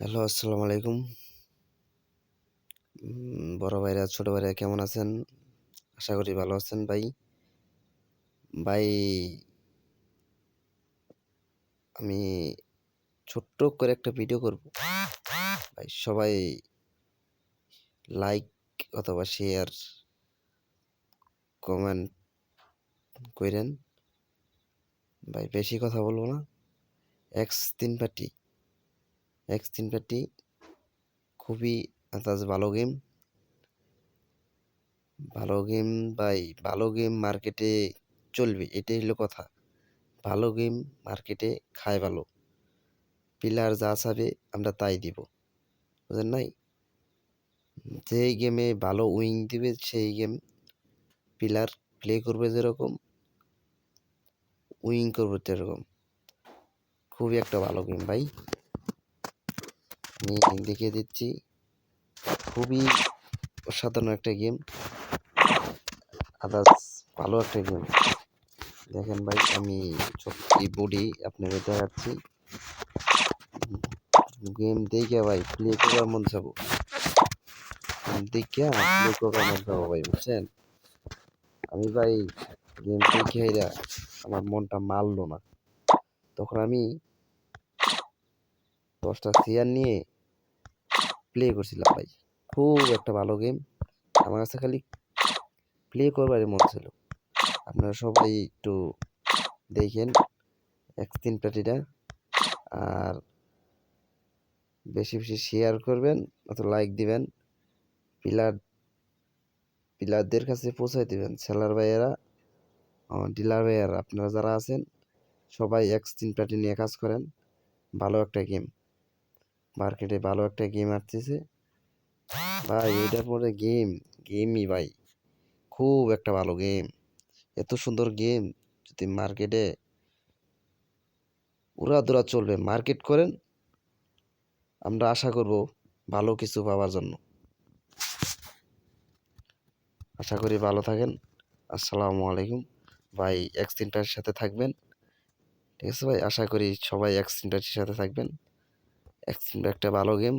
Hello, আসসালামু আলাইকুম। বড় ভাইরা, ছোট ভাইরা কেমন আছেন? আশা করি ভালো আছেন ভাই। ভাই, আমি ছোট্ট করে একটা ভিডিও করব। ভাই সবাই লাইক অথবা শেয়ার, কমেন্ট কইরেন। ভাই বেশি কথা বলবো না। এক্স ৩ পার্টি, এক্স ৩ পার্টি খুবই আন্দাজ ভালো গেম। ভালো গেম ভাই, ভালো গেম মার্কেটে চলবে। এটাই হলো কথা। ভালো গেম মার্কেটে খায় ভালো। প্লেয়ার যা চাবে আমরা তাই দিব। বুঝেন নাই? যেই গেমে ভালো উইং দিবে সেই গেম প্লেয়ার প্লে করবে যেরকম, উইং করবে তেরকম। খুবই একটা ভালো গেম ভাই, আমি দেখিয়ে দিচ্ছি। খুবই অসাধারণ একটা গেম, আদার্স ভালো একটা গেম। দেখেন ভাই, আমি সত্যি বডি আপনাকে দেখাচ্ছি। গেম দেখে ভাই প্লে করার মন যাবো, দেখে প্লে করার মন যাবো ভাই, বুঝছেন? আমি ভাই গেম দেখে আমার মনটা মারলো না। তখন আমি 10টা চেয়ার নিয়ে প্লে করছিলাম ভাই। খুব একটা ভালো গেম। আমার কাছে খালি প্লে করবারই মন ছিল। আপনারা সবাই একটু দেখেন এক্স ৩ পার্টিটা, আর বেশি বেশি শেয়ার করবেন অথবা লাইক দিবেন। পিলার পিলারদের কাছে পৌঁছায় দিবেন। সেলার ভাইয়েরা, ডিলার ভাইয়েরা, আপনারা যারা আছেন সবাই এক্স ৩ পার্টি নিয়ে কাজ করেন। ভালো একটা গেম, মার্কেটে ভালো একটা গেম আসতেছে ভাই। এটার পরে গেমই ভাই, খুব একটা ভালো গেম। এত সুন্দর গেম যদি মার্কেটে উড়াধুরা চলবে, মার্কেট করেন, আমরা আশা করব ভালো কিছু পাওয়ার জন্য। আশা করি ভালো থাকেন। আসসালামু আলাইকুম ভাই। এক্স ৩ পার্টির সাথে থাকবেন, ঠিক আছে ভাই? আশা করি সবাই এক্স ৩ পার্টির সাথে থাকবেন। এক্স ৩ একটা ভালো গেম।